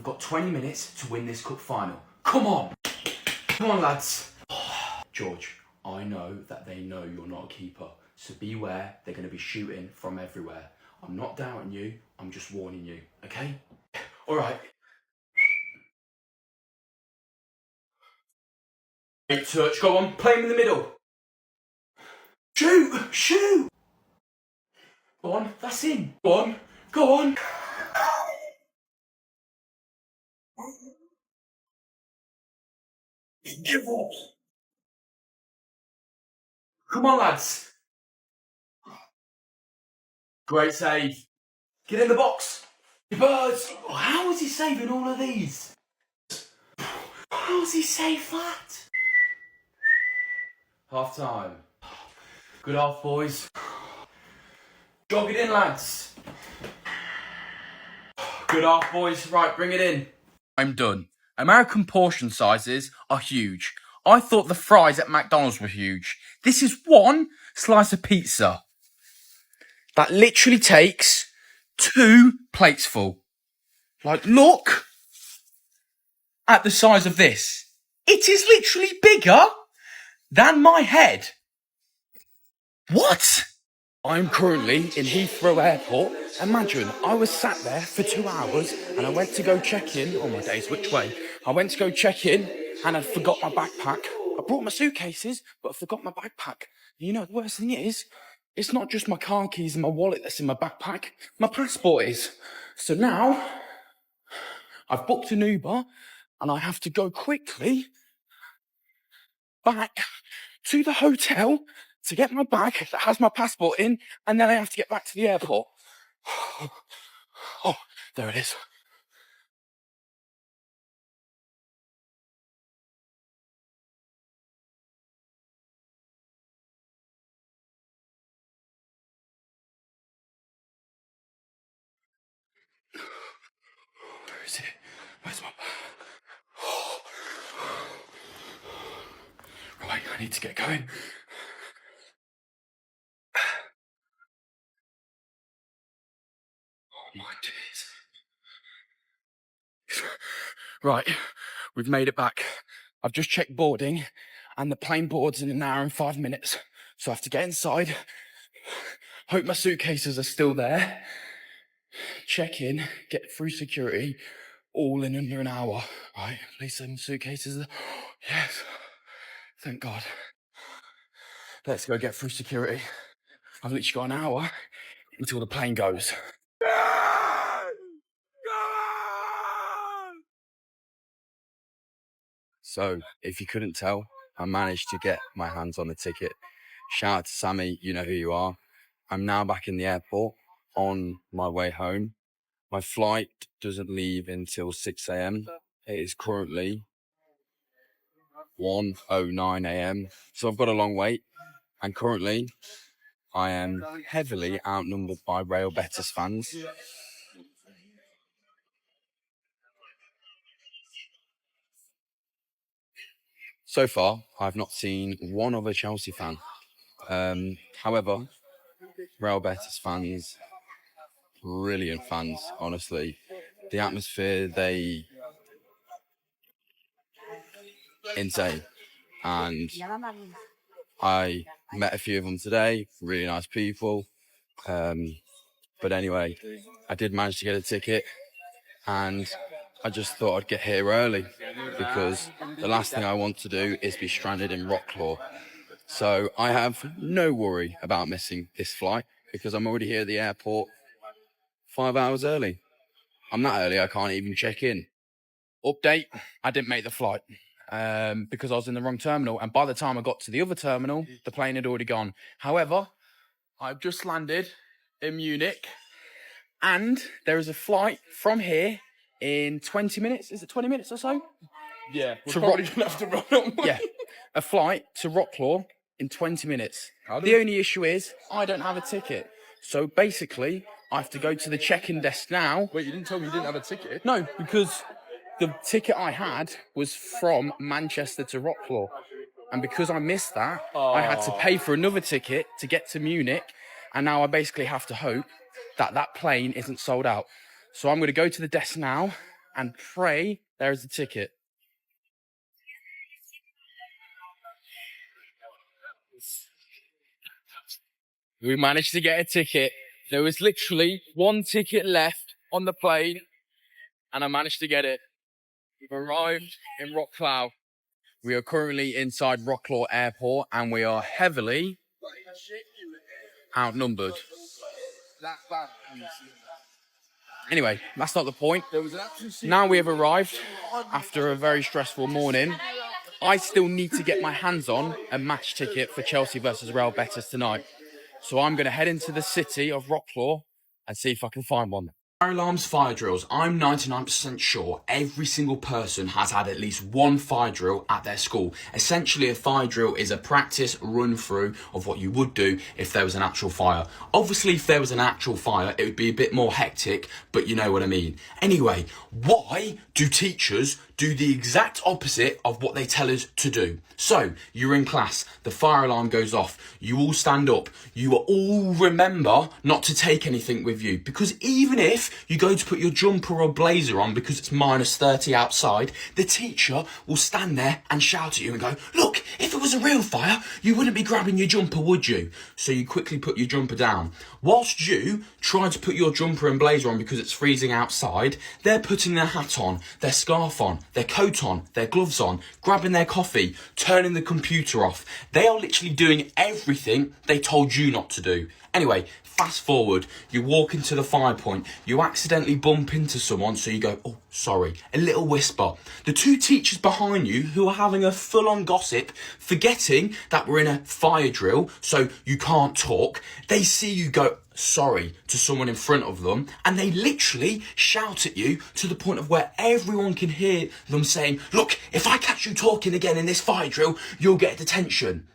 We've got 20 minutes to win this cup final. Come on! Come on, lads. George, I know that they know you're not a keeper, so beware, they're going to be shooting from everywhere. I'm not doubting you, I'm just warning you, okay? All right. Hey, Touch, go on, play him in the middle. Shoot! Shoot! Go on, that's in. Go on, go on. Give up. Come on, lads. Great save. Get in the box. You birds. Oh, how is he saving all of these? How's he save that? Half time. Good half, boys. Jog it in, lads. Good half, boys. Right, bring it in. I'm done. American portion sizes are huge. I thought the fries at McDonald's were huge. This is one slice of pizza. That literally takes 2 plates full. Like, look at the size of this. It is literally bigger than my head. What? I'm currently in Heathrow Airport. Imagine, I was sat there for 2 hours and I went to go check in. Oh my days, which way? I went to go check in and I forgot my backpack. I brought my suitcases, but I forgot my backpack. You know, the worst thing is, it's not just my car keys and my wallet that's in my backpack. My passport is. So now, I've booked an Uber and I have to go quickly back to the hotel to get my bag that has my passport in, and then I have to get back to the airport. Oh, there it is. Where is it? Where's my bag? Right, I need to get going. Oh my days. Right, we've made it back. I've just checked boarding and the plane boards in an hour and 5 minutes. So I have to get inside, hope my suitcases are still there, check in, get through security, all in under an hour. Right, at least some suitcases are... Yes, thank God. Let's go get through security. I've literally got an hour until the plane goes. So, if you couldn't tell, I managed to get my hands on a ticket. Shout out to Sammy, you know who you are. I'm now back in the airport on my way home. My flight doesn't leave until 6 a.m. It is currently 1:09 a.m. So I've got a long wait. And currently, I am heavily outnumbered by Real Betis fans. So far, I've not seen one other Chelsea fan. However, Real Betis fans, brilliant fans, honestly. The atmosphere, insane. And I met a few of them today, really nice people. But anyway, I did manage to get a ticket and I just thought I'd get here early because the last thing I want to do is be stranded in Rocklaw. So I have no worry about missing this flight because I'm already here at the airport 5 hours early. I'm that early, I can't even check in. Update, I didn't make the flight because I was in the wrong terminal. And by the time I got to the other terminal, the plane had already gone. However, I've just landed in Munich and there is a flight from here in 20 minutes. Is it 20 minutes or so? Yeah, we're probably going to have to run on. Yeah, a flight to Rocklaw in 20 minutes. The only issue is I don't have a ticket. So basically, I have to go to the check-in desk now. Wait, you didn't tell me you didn't have a ticket? No, because the ticket I had was from Manchester to Rocklaw. And because I missed that, I had to pay for another ticket to get to Munich. And now I basically have to hope that that plane isn't sold out. So I'm going to go to the desk now and pray there is a ticket. We managed to get a ticket. There was literally one ticket left on the plane, and I managed to get it. We've arrived in Wrocław. We are currently inside Wrocław Airport, and we are heavily outnumbered. Anyway, that's not the point. Now we have arrived after a very stressful morning. I still need to get my hands on a match ticket for Chelsea versus Real Betis tonight. So I'm going to head into the city of Wrocław and see if I can find one. Fire alarms, fire drills. I'm 99% sure every single person has had at least one fire drill at their school. Essentially, a fire drill is a practice run through of what you would do if there was an actual fire. Obviously, if there was an actual fire, it would be a bit more hectic, but you know what I mean. Anyway, why do teachers do the exact opposite of what they tell us to do? So, you're in class, the fire alarm goes off, you all stand up, you all remember not to take anything with you, because even if you go to put your jumper or blazer on because it's -30 outside, the teacher will stand there and shout at you and go, look, if it was a real fire, you wouldn't be grabbing your jumper, would you? So you quickly put your jumper down. Whilst you try to put your jumper and blazer on because it's freezing outside, they're putting their hat on, their scarf on, their coat on, their gloves on, grabbing their coffee, turning the computer off. They are literally doing everything they told you not to do. Anyway, fast forward, you walk into the fire point, you accidentally bump into someone, so you go, oh, sorry, a little whisper. The two teachers behind you who are having a full-on gossip, forgetting that we're in a fire drill, so you can't talk, they see you go, sorry, to someone in front of them, and they literally shout at you to the point of where everyone can hear them saying, look, if I catch you talking again in this fire drill, you'll get detention.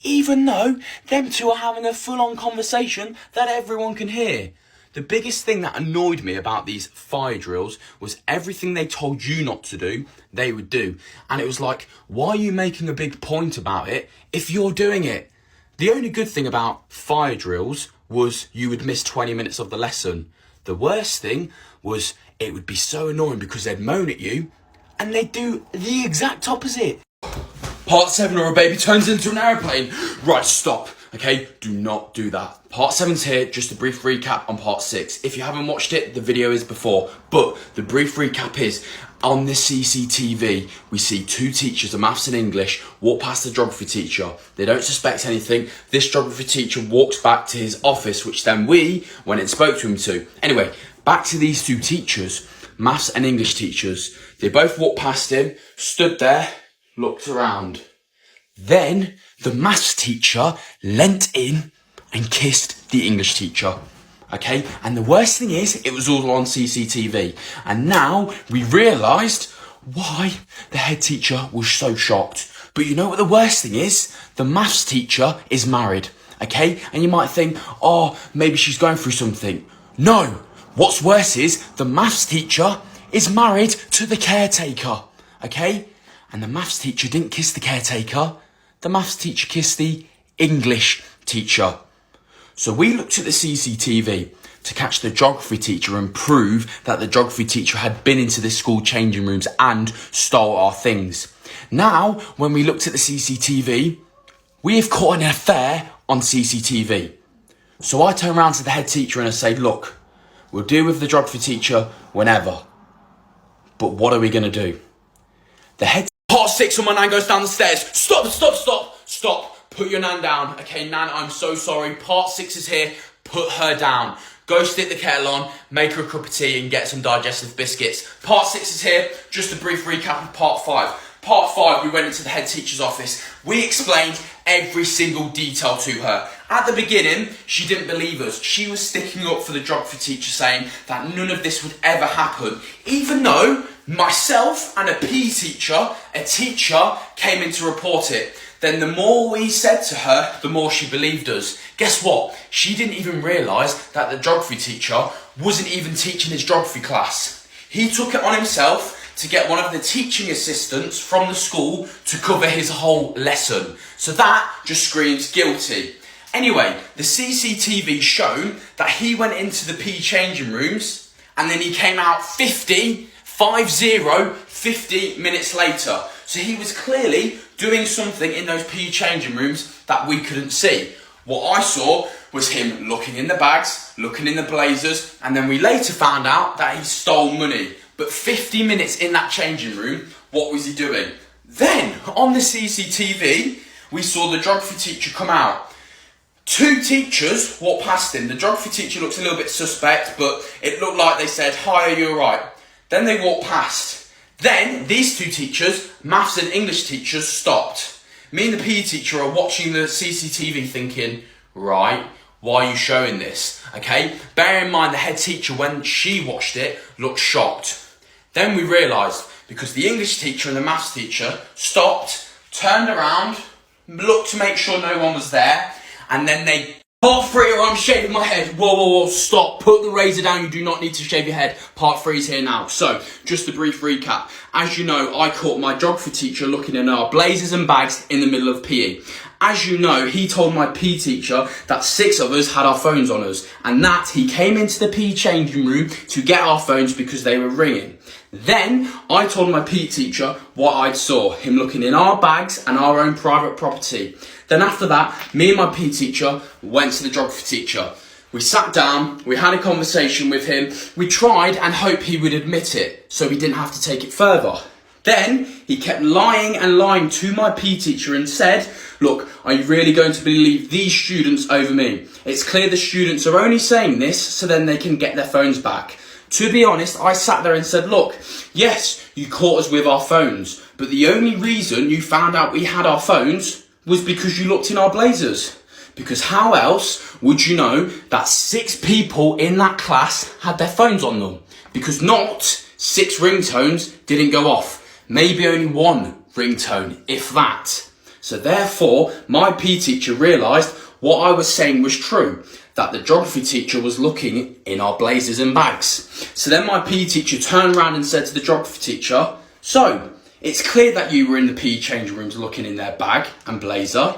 Even though them two are having a full-on conversation that everyone can hear. The biggest thing that annoyed me about these fire drills was everything they told you not to do, they would do. And it was like, why are you making a big point about it if you're doing it? The only good thing about fire drills was you would miss 20 minutes of the lesson. The worst thing was it would be so annoying because they'd moan at you and they'd do the exact opposite. Part 7 or a baby turns into an aeroplane. Right, stop. Okay, do not do that. Part 7's here, just a brief recap on part 6. If you haven't watched it, the video is before. But the brief recap is, on this CCTV, we see two teachers, a maths and English, walk past the geography teacher. They don't suspect anything. This geography teacher walks back to his office, which then we went and spoke to him to. Anyway, back to these two teachers, maths and English teachers. They both walked past him, stood there, looked around. Then the maths teacher leant in and kissed the English teacher. Okay, and the worst thing is, it was all on CCTV. And now we realised why the head teacher was so shocked. But you know what the worst thing is? The maths teacher is married. Okay, and you might think, oh, maybe she's going through something. No, what's worse is the maths teacher is married to the caretaker. Okay, and the maths teacher didn't kiss the caretaker. The maths teacher kissed the English teacher. So we looked at the CCTV to catch the geography teacher and prove that the geography teacher had been into the school changing rooms and stole our things. Now, when we looked at the CCTV, we have caught an affair on CCTV. So I turn around to the head teacher and I say, look, we'll deal with the geography teacher whenever. But what are we going to do? The head Part 6 on my nan goes down the stairs. Stop. Put your nan down. Okay, Nan, I'm so sorry. Part 6 is here. Put her down. Go stick the kettle on, make her a cup of tea and get some digestive biscuits. Part 6 is here. Just a brief recap of part 5. Part 5, we went into the head teacher's office. We explained every single detail to her. At the beginning, she didn't believe us. She was sticking up for the geography teacher, saying that none of this would ever happen. Even though myself and a PE teacher, a teacher, came in to report it. Then the more we said to her, the more she believed us. Guess what? She didn't even realise that the geography teacher wasn't even teaching his geography class. He took it on himself to get one of the teaching assistants from the school to cover his whole lesson. So that just screams guilty. Anyway, the CCTV shown that he went into the PE changing rooms and then he came out 50 50 minutes later. So he was clearly doing something in those PE changing rooms that we couldn't see. What I saw was him looking in the bags, looking in the blazers, and then we later found out that he stole money. But 50 minutes in that changing room, what was he doing? Then, on the CCTV, we saw the geography teacher come out. 2 teachers walked past him. The geography teacher looks a little bit suspect, but it looked like they said, "Hi, are you alright?" Then they walked past. Then, these 2 teachers, maths and English teachers, stopped. Me and the PE teacher are watching the CCTV thinking, right, why are you showing this? Okay, bear in mind the head teacher, when she watched it, looked shocked. Then we realised, because the English teacher and the maths teacher stopped, turned around, looked to make sure no one was there, and then they, part 3, or I'm shaving my head. Whoa, stop, put the razor down, you do not need to shave your head. Part 3 is here now. So, just a brief recap. As you know, I caught my geography teacher looking in our blazers and bags in the middle of PE. As you know, he told my PE teacher that 6 of us had our phones on us, and that he came into the PE changing room to get our phones because they were ringing. Then, I told my PE teacher what I saw, him looking in our bags and our own private property. Then after that, me and my PE teacher went to the geography teacher. We sat down, we had a conversation with him, we tried and hoped he would admit it, so we didn't have to take it further. Then, he kept lying and lying to my PE teacher and said, "Look, are you really going to believe these students over me? It's clear the students are only saying this so then they can get their phones back." To be honest, I sat there and said, "Look, yes, you caught us with our phones, but the only reason you found out we had our phones was because you looked in our blazers. Because how else would you know that 6 people in that class had their phones on them? Because not 6 ringtones didn't go off. Maybe only 1 ringtone, if that. So therefore, my PE teacher realised what I was saying was true, that the geography teacher was looking in our blazers and bags. So then my PE teacher turned around and said to the geography teacher, "So, it's clear that you were in the PE change rooms looking in their bag and blazer.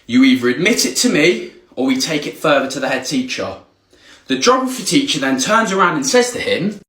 You either admit it to me, or we take it further to the head teacher." The geography teacher then turns around and says to him,